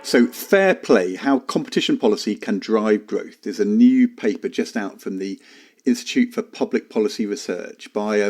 So, Fair Play, How Competition Policy Can Drive Growth. There's a new paper just out from the Institute for Public Policy Research by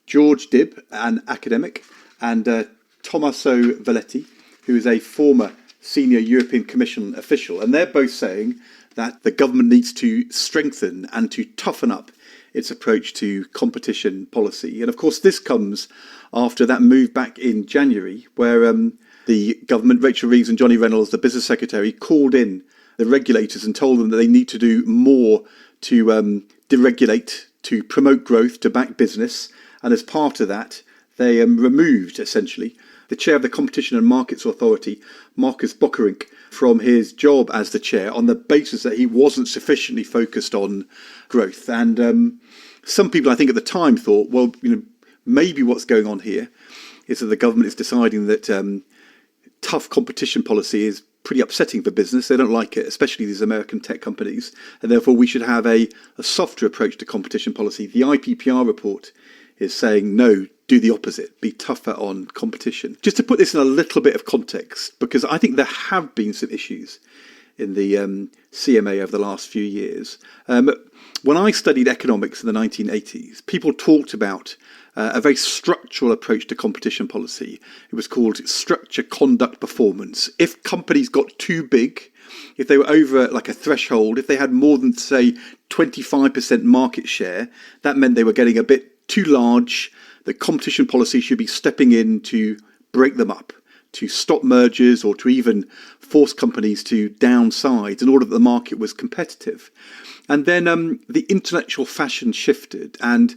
George Dibb, an academic, and Tommaso Velletti, who is a former senior European Commission official. And they're both saying that the government needs to strengthen and to toughen up its approach to competition policy. And of course, this comes after that move back in January, where the government, Rachel Reeves and Johnny Reynolds, the business secretary, called in the regulators and told them that they need to do more to deregulate, to promote growth, to back business. And as part of that, they removed, essentially, the chair of the Competition and Markets Authority, Marcus Bockerink, from his job as the chair on the basis that he wasn't sufficiently focused on growth. And some people, I think, at the time thought, well, maybe what's going on here is that the government is deciding that tough competition policy is pretty upsetting for business. They don't like it, especially these American tech companies. And therefore, we should have a softer approach to competition policy. The IPPR report is saying, no, do the opposite, be tougher on competition. Just to put this in a little bit of context, because I think there have been some issues in the CMA over the last few years. When I studied economics in the 1980s, people talked about a very structural approach to competition policy. It was called structure, conduct, performance. If companies got too big, if they were over like a threshold, if they had more than, say, 25% market share, that meant they were getting a bit too large. The competition policy should be stepping in to break them up, to stop mergers, or to even force companies to downsize in order that the market was competitive. And then the intellectual fashion shifted. And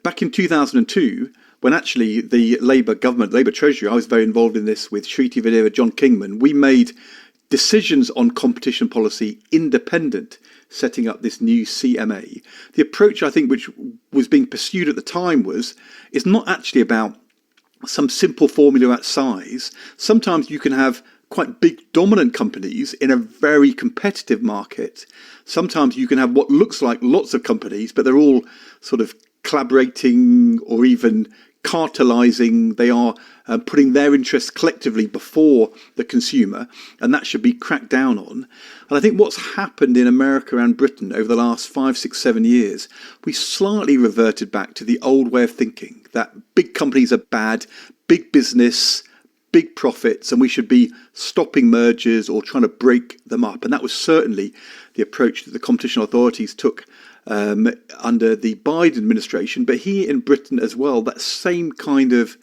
back in 2002, when actually the Labour government, Labour Treasury, I was very involved in this with Shriti Vadera, John Kingman, we made decisions on competition policy independent, setting up this new CMA. The approach, I think, which was being pursued at the time is not actually about some simple formula at size. Sometimes you can have quite big dominant companies in a very competitive market. Sometimes you can have what looks like lots of companies, but they're all sort of collaborating or even cartelizing. They are putting their interests collectively before the consumer, and that should be cracked down on. And I think what's happened in America and Britain over the last 5, 6, 7 years, we slightly reverted back to the old way of thinking that big companies are bad, big business, big profits, and we should be stopping mergers or trying to break them up. And that was certainly the approach that the competition authorities took under the Biden administration, but here in Britain as well, that same kind of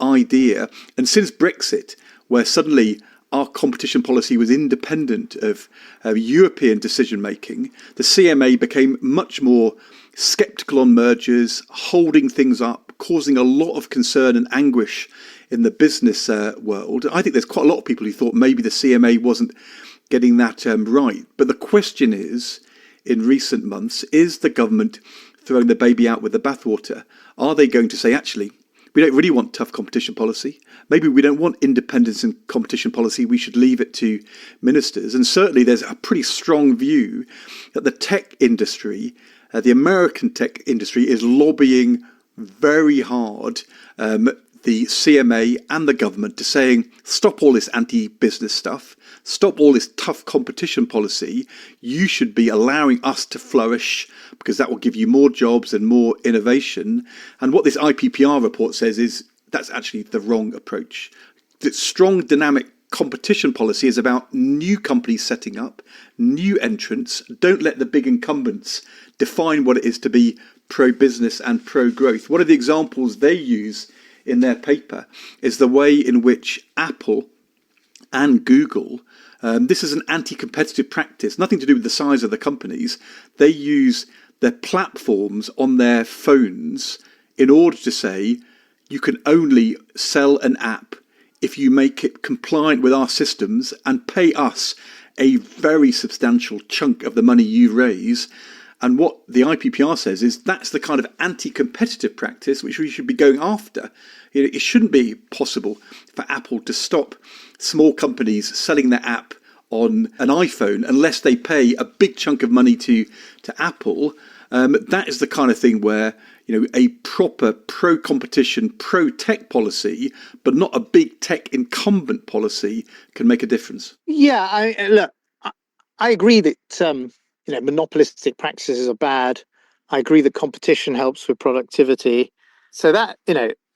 idea. And since Brexit, where suddenly our competition policy was independent of European decision making, the CMA became much more sceptical on mergers, holding things up, causing a lot of concern and anguish in the business world. I think there's quite a lot of people who thought maybe the CMA wasn't getting that right. But the question is, in recent months, is the government throwing the baby out with the bathwater? Are they going to say, actually, we don't really want tough competition policy. Maybe we don't want independence in competition policy. We should leave it to ministers. And certainly there's a pretty strong view that the tech industry, the American tech industry, is lobbying very hard the CMA and the government to saying, stop all this anti-business stuff, stop all this tough competition policy. You should be allowing us to flourish because that will give you more jobs and more innovation. And what this IPPR report says is that's actually the wrong approach. That strong dynamic competition policy is about new companies setting up, new entrants. Don't let the big incumbents define what it is to be pro-business and pro-growth. One of the examples they use in their paper is the way in which Apple and Google, this is an anti-competitive practice, nothing to do with the size of the companies. They use their platforms on their phones in order to say you can only sell an app if you make it compliant with our systems and pay us a very substantial chunk of the money you raise. And what the IPPR says is that's the kind of anti-competitive practice which we should be going after. It shouldn't be possible for Apple to stop small companies selling their app on an iPhone unless they pay a big chunk of money to Apple. That is the kind of thing where a proper pro-competition, pro-tech policy, but not a big tech incumbent policy, can make a difference. Yeah, I agree that monopolistic practices are bad. I agree that competition helps with productivity. So that,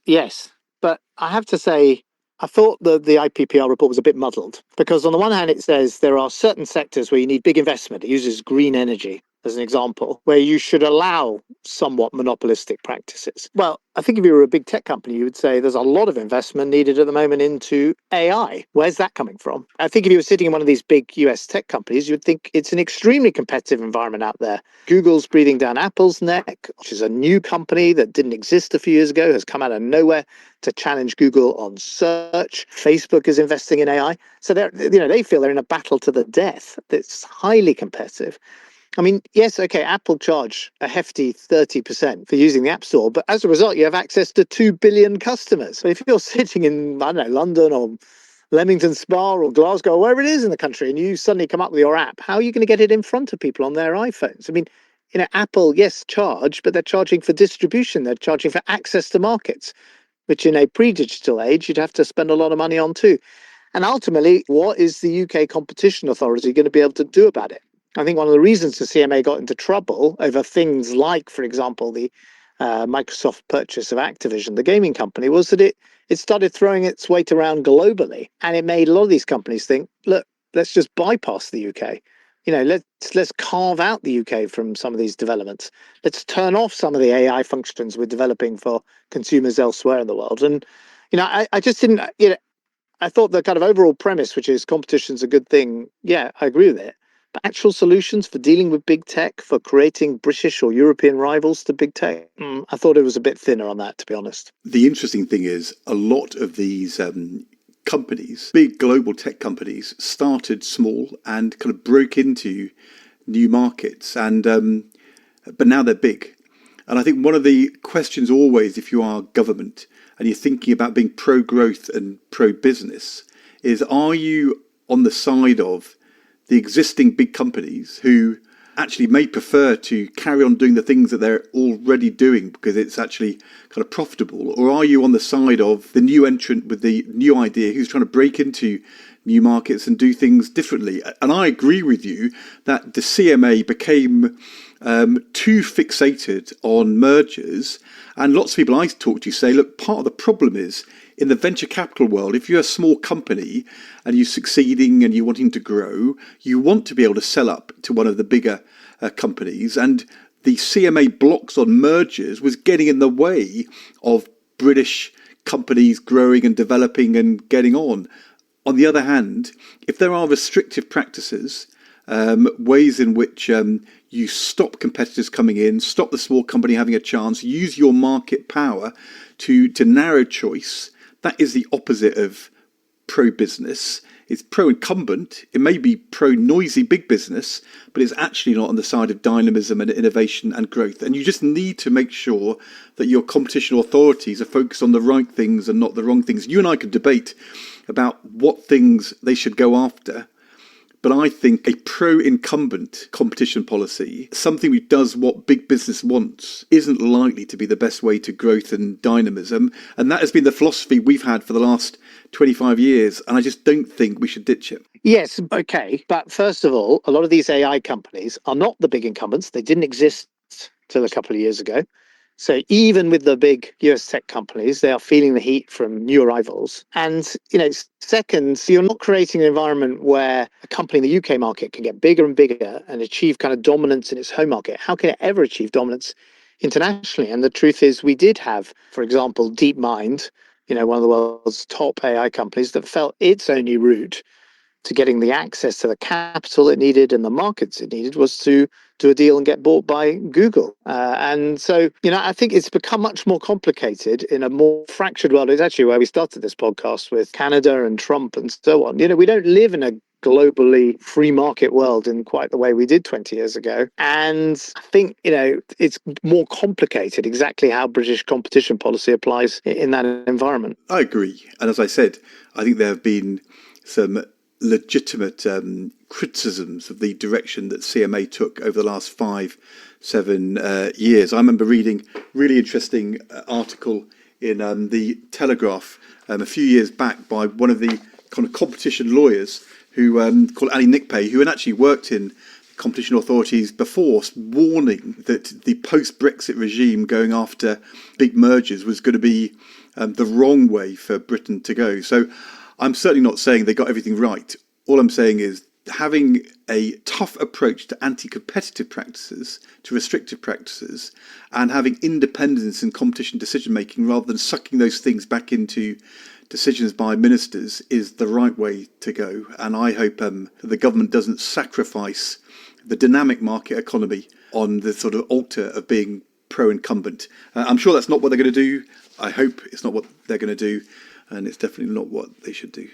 yes. But I have to say, I thought the IPPR report was a bit muddled because on the one hand, it says there are certain sectors where you need big investment. It uses green energy as an example, where you should allow somewhat monopolistic practices. Well, I think if you were a big tech company, you would say there's a lot of investment needed at the moment into AI. Where's that coming from? I think if you were sitting in one of these big US tech companies, you'd think it's an extremely competitive environment out there. Google's breathing down Apple's neck, which is a new company that didn't exist a few years ago, has come out of nowhere to challenge Google on search. Facebook is investing in AI. So they feel they're in a battle to the death that's highly competitive. I mean, yes, okay, Apple charge a hefty 30% for using the App Store, but as a result, you have access to 2 billion customers. So if you're sitting in, I don't know, London or Leamington Spa or Glasgow or wherever it is in the country, and you suddenly come up with your app, how are you going to get it in front of people on their iPhones? I mean, Apple, yes, charge, but they're charging for distribution. They're charging for access to markets, which in a pre-digital age, you'd have to spend a lot of money on too. And ultimately, what is the UK Competition Authority going to be able to do about it? I think one of the reasons the CMA got into trouble over things like, for example, the Microsoft purchase of Activision, the gaming company, was that it started throwing its weight around globally. And it made a lot of these companies think, look, let's just bypass the UK. Let's carve out the UK from some of these developments. Let's turn off some of the AI functions we're developing for consumers elsewhere in the world. And, I just didn't, I thought the kind of overall premise, which is competition's a good thing, yeah, I agree with it. But actual solutions for dealing with big tech, for creating British or European rivals to big tech, I thought it was a bit thinner on that, to be honest. The interesting thing is a lot of these companies, big global tech companies, started small and kind of broke into new markets, and but now they're big. And I think one of the questions always, if you are government and you're thinking about being pro-growth and pro-business, is are you on the side of the existing big companies who actually may prefer to carry on doing the things that they're already doing because it's actually kind of profitable? Or are you on the side of the new entrant with the new idea who's trying to break into new markets and do things differently? And I agree with you that the CMA became too fixated on mergers. And lots of people I talk to say, look, part of the problem is in the venture capital world, if you're a small company and you're succeeding and you're wanting to grow, you want to be able to sell up to one of the bigger companies. And the CMA blocks on mergers was getting in the way of British companies growing and developing and getting on. On the other hand, if there are restrictive practices, ways in which you stop competitors coming in, stop the small company having a chance, use your market power to narrow choice, that is the opposite of pro-business. It's pro-incumbent. It may be pro-noisy big business, but it's actually not on the side of dynamism and innovation and growth. And you just need to make sure that your competition authorities are focused on the right things and not the wrong things. You and I could debate about what things they should go after. But I think a pro-incumbent competition policy, something which does what big business wants, isn't likely to be the best way to growth and dynamism. And that has been the philosophy we've had for the last 25 years. And I just don't think we should ditch it. Yes, okay. But first of all, a lot of these AI companies are not the big incumbents. They didn't exist till a couple of years ago. So even with the big US tech companies, they are feeling the heat from new arrivals. And, second, you're not creating an environment where a company in the UK market can get bigger and bigger and achieve kind of dominance in its home market. How can it ever achieve dominance internationally? And the truth is we did have, for example, DeepMind, one of the world's top AI companies that felt its only route to getting the access to the capital it needed and the markets it needed was to do a deal and get bought by Google. And so, I think it's become much more complicated in a more fractured world. It's actually where we started this podcast with Canada and Trump and so on. We don't live in a globally free market world in quite the way we did 20 years ago. And I think, it's more complicated exactly how British competition policy applies in that environment. I agree. And as I said, I think there have been some legitimate criticisms of the direction that CMA took over the last 5-7 years. I remember reading a really interesting article in the Telegraph a few years back by one of the kind of competition lawyers who called Ali Nickpay, who had actually worked in competition authorities before, warning that the post-Brexit regime going after big mergers was going to be the wrong way for Britain to go. So I'm certainly not saying they got everything right. All I'm saying is having a tough approach to anti-competitive practices, to restrictive practices, and having independence in competition decision-making rather than sucking those things back into decisions by ministers is the right way to go. And I hope that the government doesn't sacrifice the dynamic market economy on the sort of altar of being pro-incumbent. I'm sure that's not what they're going to do. I hope it's not what they're going to do. And it's definitely not what they should do.